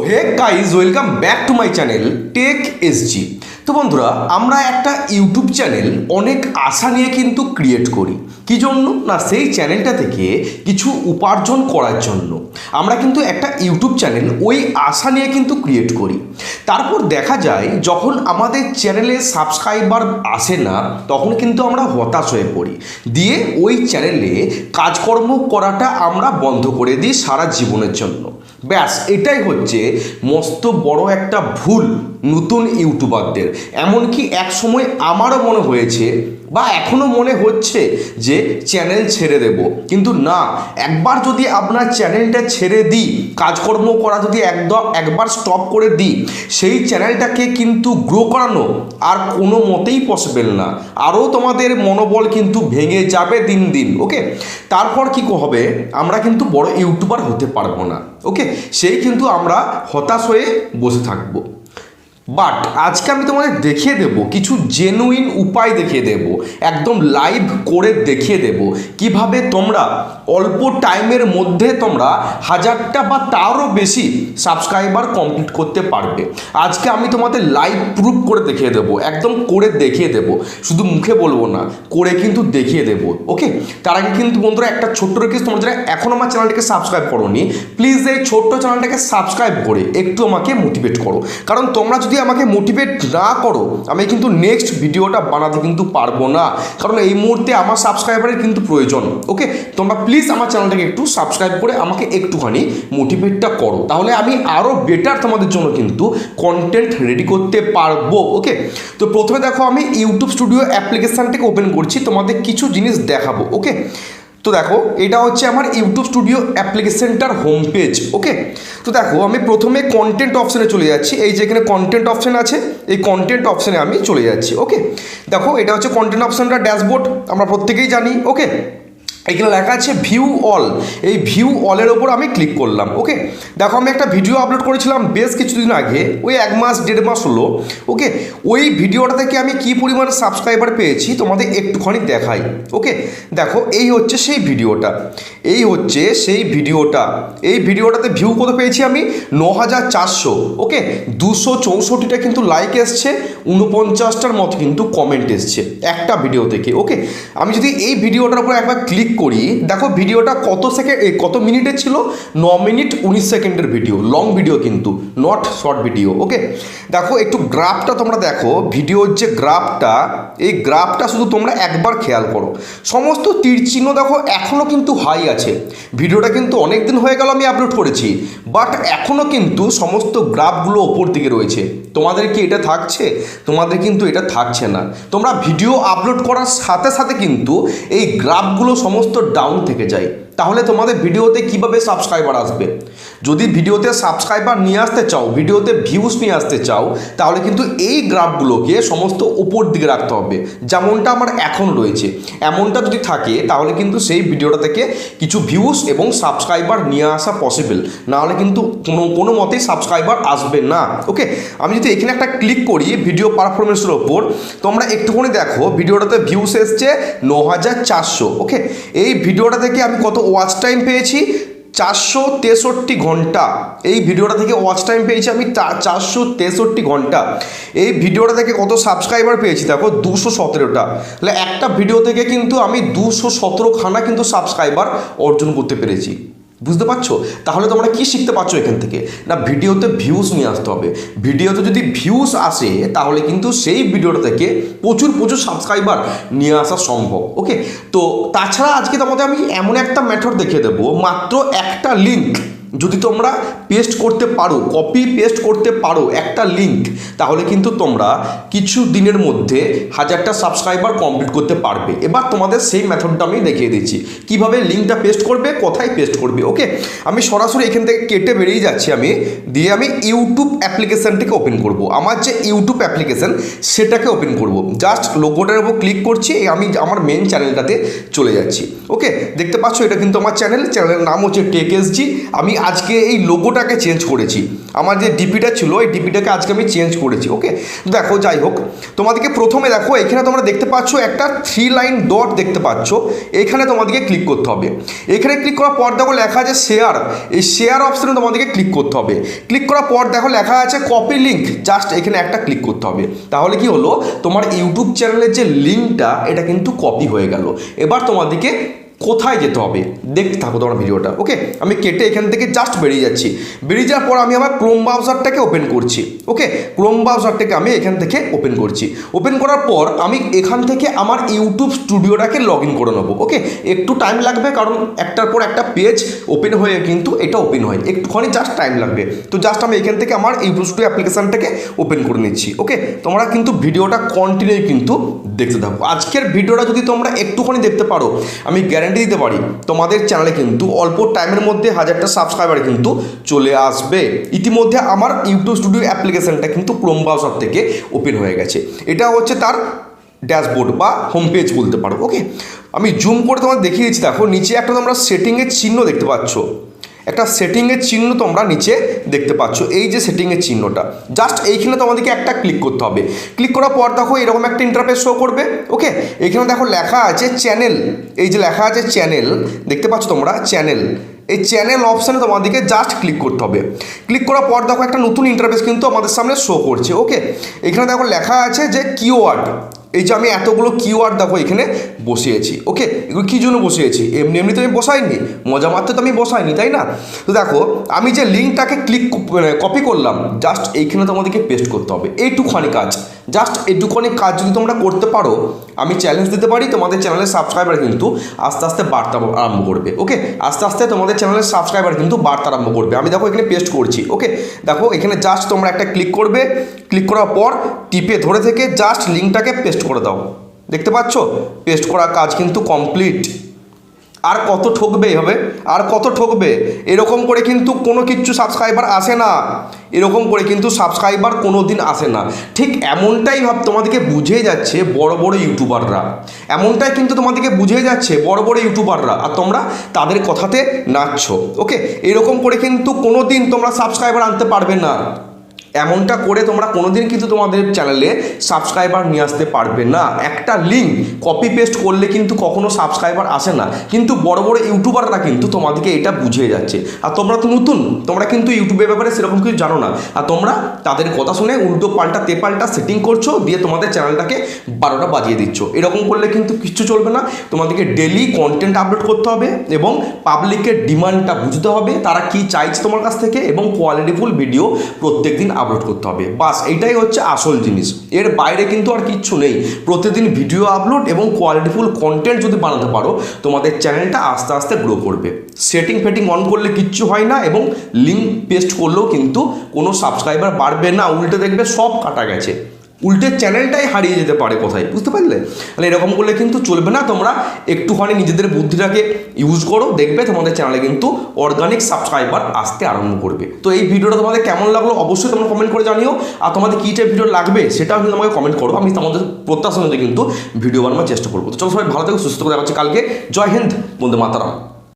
Hey guys, welcome back to my channel tech SG. তো বন্ধুরা, আমরা একটা ইউটিউব চ্যানেল অনেক আশা নিয়ে কিন্তু ক্রিয়েট করি। কি জন্য না, সেই চ্যানেলটা থেকে কিছু উপার্জন করার জন্য আমরা কিন্তু একটা ইউটিউব চ্যানেল ওই আশা নিয়ে কিন্তু ক্রিয়েট করি। তারপর দেখা যায় যখন আমাদের চ্যানেলে সাবস্ক্রাইবার আসে না, তখন কিন্তু আমরা হতাশ হয়ে পড়ি, দিয়ে ওই চ্যানেলে কাজকর্ম করাটা আমরা বন্ধ করে দিই সারা জীবনের জন্য। ব্যাস, এটাই হচ্ছে মস্ত বড় একটা ভুল নতুন ইউটিউবারদের। এমনকি এক সময় আমারও মনে হয়েছে বা এখনও মনে হচ্ছে যে চ্যানেল ছেড়ে দেব, কিন্তু না, একবার যদি আপনার চ্যানেলটা ছেড়ে দিই, কাজকর্ম করা যদি একবার স্টপ করে দিই, সেই চ্যানেলটাকে কিন্তু গ্রো করানো আর কোনো মতেই পসিবল না। আরও তোমাদের মনোবল কিন্তু ভেঙে যাবে দিন দিন। ওকে, তারপর কী হবে, আমরা কিন্তু বড় ইউটিউবার হতে পারবো না। ওকে, সেই কিন্তু আমরা হতাশ হয়ে বসে থাকবো। বাট আজকে আমি তোমাদের দেখিয়ে দেব কিছু জেনুইন উপায় দেখিয়ে দেব, একদম লাইভ করে দেখিয়ে দেব কিভাবে তোমরা অল্প টাইমের মধ্যে তোমরা 1000টা বা তারও বেশি সাবস্ক্রাইবার কমপ্লিট করতে পারবে। আজকে আমি তোমাদের লাইভ প্রুফ করে দেখিয়ে দেব, একদম করে দেখিয়ে দেব, শুধু মুখে বলবো না, করে কিন্তু দেখিয়ে দেব। ওকে, তার আগে কিন্তু বন্ধুরা একটা ছোট্ট রিকোয়েস্ট, তোমরা যারা এখন আমার চ্যানেলটাকে সাবস্ক্রাইব করোনি, প্লিজ এই ছোট্ট চ্যানেলটাকে সাবস্ক্রাইব করে একটু আমাকে মোটিভেট করো। কারণ তোমরা যদি আমাকে মোটিভেট না করো, আমি কিন্তু নেক্সট ভিডিওটা বানাতে কিন্তু পারবো না, কারণ এই মুহূর্তে আমার সাবস্ক্রাইবারের কিন্তু প্রয়োজন। ওকে, তোমরা প্লিজ আমার চ্যানেলটাকে একটু সাবস্ক্রাইব করে আমাকে একটুখানি মোটিভেটটা করো, তাহলে আমি আরও বেটার তোমাদের জন্য কিন্তু কন্টেন্ট রেডি করতে পারবো। ওকে, তো প্রথমে দেখো, আমি ইউটিউব স্টুডিও অ্যাপ্লিকেশানটাকে ওপেন করছি, তোমাদের কিছু জিনিস দেখাবো। ওকে, তো দেখো, এটা হচ্ছে আমার ইউটিউব স্টুডিও অ্যাপ্লিকেশনটার হোম পেজ। ওকে, তো দেখো, আমি প্রথমে কন্টেন্ট অপশানে চলে যাচ্ছি। এই যে এখানে কন্টেন্ট অপশান আছে, এই কন্টেন্ট অপশানে আমি চলে যাচ্ছি। ওকে, দেখো, এটা হচ্ছে কন্টেন্ট অপশানটা ড্যাশবোর্ড, আমরা প্রত্যেকেই জানি। ওকে, এখানে লেখা আছে ভিউ অল, এই ভিউ অলের ওপর আমি ক্লিক করলাম। ওকে, দেখো, আমি একটা ভিডিও আপলোড করেছিলাম বেশ কিছুদিন আগে, ওই 1 মাস 1.5 মাস হলো। ওকে, ওই ভিডিওটা থেকে আমি কী পরিমাণে সাবস্ক্রাইবার পেয়েছি তোমাদের একটুখানি দেখাই। ওকে, দেখো, এই হচ্ছে সেই ভিডিওটা, এই হচ্ছে সেই ভিডিওটা। এই ভিডিওটাতে ভিউ কত পেয়েছি আমি? 9400। ওকে, 264টা কিন্তু লাইক এসছে, 49টার মতো কিন্তু কমেন্ট এসছে একটা ভিডিও থেকে। ওকে, আমি যদি এই ভিডিওটার উপর একবার ক্লিক করি, দেখো ভিডিওটা কত মিনিটের ছিল? 9 মিনিট 19 সেকেন্ডের ভিডিও, লং ভিডিও কিন্তু, নট শর্ট ভিডিও। ওকে, দেখো একটু গ্রাফটা তোমরা দেখো, ভিডিওর যে গ্রাফটা, এই গ্রাফটা শুধু তোমরা একবার খেয়াল করো, সমস্ত তীর চিহ্ন দেখো এখনও কিন্তু হাই আছে। ভিডিওটা কিন্তু অনেক দিন হয়ে গেল আমি আপলোড করেছি, বাট এখনও কিন্তু সমস্ত গ্রাফগুলো ওপর দিকে রয়েছে। তোমাদের কি এটা থাকছে? তোমাদের কিন্তু এটা থাকছে না। তোমরা ভিডিও আপলোড করার সাথে সাথে কিন্তু এই গ্রাফগুলো সমস্ত ডাউন থেকে যায়। তাহলে তোমাদের ভিডিওতে কিভাবে সাবস্ক্রাইবার আসবে? যদি ভিডিওতে সাবস্ক্রাইবার নিয়ে আসতে চাও, ভিডিওতে ভিউজ নিয়ে আসতে চাও, তাহলে কিন্তু এই গ্রাফগুলোকে সমস্ত উপর দিকে রাখতে হবে, যেমনটা আমার এখন রয়েছে। এমনটা যদি থাকে তাহলে কিন্তু সেই ভিডিওটা থেকে কিছু ভিউজ এবং সাবস্ক্রাইবার নিয়ে আসা পসিবল, নাহলে কিন্তু কোনো মতেই সাবস্ক্রাইবার আসবে না। ওকে, আমি যদি এখানে একটা ক্লিক করি ভিডিও পারফরমেন্সের ওপর, তোমরা একটুখানি দেখো ভিডিওটাতে ভিউস এসছে 9400। ওকে, এই ভিডিওটা থেকে আমি কত ওয়াচ টাইম পেয়েছি? 463 ঘন্টা। এই ভিডিওটা থেকে ওয়াচ টাইম পেয়েছি আমি 463 ঘন্টা। এই ভিডিওটা থেকে কত সাবস্ক্রাইবার পেয়েছি দেখো? 217টা। তাহলে একটা ভিডিও থেকে কিন্তু আমি 217খানা কিন্তু সাবস্ক্রাইবার অর্জন করতে পেরেছি। বুঝতে পারছো? তাহলে তোমরা কি শিখতে পারছো এখান থেকে? না, ভিডিওতে ভিউজ নিয়ে আসতে হবে। ভিডিওতে যদি ভিউজ আসে তাহলে কিন্তু সেই ভিডিওটা থেকে প্রচুর সাবস্ক্রাইবার নিয়ে আসা সম্ভব। ওকে, তো তাছাড়া আজকে তোমাদের আমি এমন একটা মেথড দেখিয়ে দেবো, মাত্র একটা লিঙ্ক যদি তোমরা পেস্ট করতে পারো, কপি পেস্ট করতে পারো একটা লিঙ্ক, তাহলে কিন্তু তোমরা কিছু দিনের মধ্যে 1000টা সাবস্ক্রাইবার কমপ্লিট করতে পারবে। এবার তোমাদের সেই মেথডটা আমি দেখিয়ে দিচ্ছি কিভাবে লিঙ্কটা পেস্ট করবে, কোথায় পেস্ট করবে। ওকে, আমি সরাসরি এখান থেকে কেটে বেরিয়ে যাচ্ছি, আমি ইউটিউব অ্যাপ্লিকেশানটাকে ওপেন করব। আমার যে ইউটিউব অ্যাপ্লিকেশান সেটাকে ওপেন করব। জাস্ট লোগোটার উপর ক্লিক করছি, আমি আমার মেন চ্যানেলটাতে চলে যাচ্ছি। ওকে, দেখতে পাচ্ছ এটা কিন্তু আমার চ্যানেলের নাম হচ্ছে টেক এসজি। আমি আজকে এই লোগোটাকে চেঞ্জ করেছি, আমার যে ডিপিটা ছিল এই ডিপিটাকে আজকে আমি চেঞ্জ করেছি। ওকে, দেখো যাই হোক, তোমাদেরকে প্রথমে দেখো এখানে তোমরা দেখতে পাচ্ছ একটা 3 লাইন ডট দেখতে পাচ্ছ, এখানে তোমাদেরকে ক্লিক করতে হবে। এখানে ক্লিক করার পর দেখো লেখা আছে শেয়ার, এই শেয়ার অপশানে তোমাদেরকে ক্লিক করতে হবে। ক্লিক করার পর দেখো লেখা আছে কপি লিঙ্ক, জাস্ট এখানে একটা ক্লিক করতে হবে। তাহলে কি হলো, তোমার ইউটিউব চ্যানেলের যে লিঙ্কটা এটা কিন্তু কপি হয়ে গেল। এবার তোমাদেরকে কোথায় যেতে হবে দেখতে থাকো তোমার ভিডিওটা। ওকে, আমি কেটে এখান থেকে জাস্ট বেরিয়ে যাচ্ছি। বেরিয়ে যাওয়ার পর আমি আবার ক্রোম ব্রাউজারটাকে ওপেন করছি। ওকে, ক্রোম ব্রাউজারটাকে আমি এখান থেকে ওপেন করছি। ওপেন করার পর আমি এখান থেকে আমার ইউটিউব স্টুডিওটাকে লগ ইন করে নেবো। ওকে, একটু টাইম লাগবে, কারণ একটার পর একটা পেজ ওপেন হয়ে কিন্তু এটা ওপেন হয়, একটুখানি জাস্ট টাইম লাগবে। তো জাস্ট আমি এখান থেকে আমার ইউটিউব স্টুডিও অ্যাপ্লিকেশানটাকে ওপেন করে নিচ্ছি। ওকে, তোমরা কিন্তু ভিডিওটা কন্টিনিউ কিন্তু দেখতে থাকো। আজকের ভিডিওটা যদি তোমরা একটুখানি দেখতে পারো, আমি গ্যারান্টি দিতে পারি তোমাদের চ্যানেলে কিন্তু অল্প টাইমের মধ্যে 1000টা সাবস্ক্রাইবার কিন্তু চলে আসবে। ইতিমধ্যে আমার ইউটিউব স্টুডিও অ্যাপ্লিকেশানটা কিন্তু ক্রোম ব্রাউজার থেকে ওপেন হয়ে গেছে। এটা হচ্ছে তার ড্যাশবোর্ড বা হোম পেজ বলতে পারো। ওকে, আমি জুম করে তোমাদের দেখিয়ে দিচ্ছি। দেখো নিচে একটা তোমরা সেটিংয়ের চিহ্ন দেখতে পাচ্ছ, একটা সেটিংয়ের চিহ্ন তোমরা নিচে দেখতে পাচ্ছ, এই যে সেটিংয়ের চিহ্নটা, জাস্ট এইখানে তোমাদেরকে একটা ক্লিক করতে হবে। ক্লিক করার পর দেখো এরকম একটা ইন্টারফেস শো করবে। ওকে, এখানে দেখো লেখা আছে চ্যানেল, এই যে লেখা আছে চ্যানেল দেখতে পাচ্ছ তোমরা, চ্যানেল, এই চ্যানেল অপশানে তোমাদেরকে জাস্ট ক্লিক করতে হবে। ক্লিক করার পর দেখো একটা নতুন ইন্টারফেস কিন্তু আমাদের সামনে শো করছে। ওকে, এখানে দেখো লেখা আছে যে কিওয়ার্ড, এই যে আমি এতগুলো কিওয়ার্ড দেখো এখানে বসিয়েছি। ওকে, এগুলো কী জন্য বসিয়েছি, এমনি এমনি তো আমি বসাইনি, মজা মারতে তো আমি বসাইনি, তাই না? তো দেখো আমি যে লিঙ্কটাকে কপি করলাম, জাস্ট এইখানে তোমাদেরকে পেস্ট করতে হবে। এইটুখানি কাজ, জাস্ট এইটুখানি কাজ যদি তোমরা করতে পারো, আমি চ্যালেঞ্জ দিতে পারি তোমাদের চ্যানেলের সাবস্ক্রাইবার কিন্তু আস্তে আস্তে বাড়তে আরম্ভ করবে। ওকে, আস্তে আস্তে তোমাদের চ্যানেলের সাবস্ক্রাইবার কিন্তু বাড়তে আরম্ভ করবে। আমি দেখো এখানে পেস্ট করছি। ওকে, দেখো এখানে জাস্ট তোমরা একটা ক্লিক করবে, ক্লিক করার পর টিপে ধরে থেকে জাস্ট লিঙ্কটাকে পেস্ট করে দাও। দেখতে পাচ্ছ, পেস্ট করা কাজ কিন্তু কমপ্লিট। আর কত ঠকবে এভাবে, আর কত ঠকবে? এরকম করে কিন্তু কোনো কিচ্ছু সাবস্ক্রাইবার আসে না, এরকম করে কিন্তু সাবস্ক্রাইবার কোনো দিন আসে না। ঠিক এমনটাই তোমাদেরকে বুঝিয়ে যাচ্ছে বড় বড় ইউটিউবাররা, এমনটাই কিন্তু তোমাদেরকে বুঝিয়ে যাচ্ছে বড় বড় ইউটিউবাররা, আর তোমরা তাদের কথাতে নাচছো। ওকে, এরকম করে কিন্তু কোনো দিন তোমরা সাবস্ক্রাইবার আনতে পারবে না। এমনটা করে তোমরা কোনোদিন কিন্তু তোমাদের চ্যানেলে সাবস্ক্রাইবার নিয়ে আসতে পারবে না। একটা লিঙ্ক কপি পেস্ট করলে কিন্তু কখনো সাবস্ক্রাইবার আসে না, কিন্তু বড় বড় ইউটিউবাররা কিন্তু তোমাদেরকে এটা বুঝিয়ে যাচ্ছে। আর তোমরা তো নতুন, তোমরা কিন্তু ইউটিউবের ব্যাপারে সেরকম কিছু জানো না, আর তোমরা তাদের কথা শুনে উল্টো পাল্টা তেপাল্টা সেটিং করছো, দিয়ে তোমাদের চ্যানেলটাকে 12টা বাজিয়ে দিচ্ছ। এরকম করলে কিন্তু কিচ্ছু চলবে না। তোমাদেরকে ডেলি কন্টেন্ট আপলোড করতে হবে এবং পাবলিকের ডিমান্ডটা বুঝতে হবে, তারা কি চাইছে তোমার কাছ থেকে, এবং কোয়ালিটিফুল ভিডিও প্রত্যেকদিন আপলোড করতে হবে। বাস এইটাই হচ্ছে আসল জিনিস, এর বাইরে কিন্তু আর কিচ্ছু নেই। প্রতিদিন ভিডিও আপলোড এবং কোয়ালিটিফুল কন্টেন্ট যদি বানাতে পারো, তোমাদের চ্যানেলটা আস্তে আস্তে গ্রো করবে। সেটিং ফেটিং অন করলে কিচ্ছু হয় না, এবং লিঙ্ক পেস্ট করলেও কিন্তু কোনো সাবস্ক্রাইবার বাড়বে না, উল্টে দেখবে সব কাটা গেছে, উল্টে চ্যানেলটাই হারিয়ে যেতে পারে কোথায়, বুঝতে পারলে? তাহলে এরকম করলে কিন্তু চলবে না। তোমরা একটুখানি নিজেদের বুদ্ধিটাকে ইউজ করো, দেখবে তোমাদের চ্যানেলে কিন্তু অর্গানিক সাবস্ক্রাইবার আসতে আরম্ভ করবে। তো এই ভিডিওটা তোমাদের কেমন লাগলো অবশ্যই তোমরা কমেন্ট করে জানিও, আর তোমাদের কী টাইপ ভিডিও লাগবে সেটাও কিন্তু আমাকে কমেন্ট করো। আমি তোমাদের প্রত্যাশা অনুযায়ী কিন্তু ভিডিও বানানোর চেষ্টা করবো। তো চলো সবাই ভালো থেকো, সুস্থ করে দেখা হচ্ছে কালকে। জয় হিন্দ, বন্দে মাতারাম।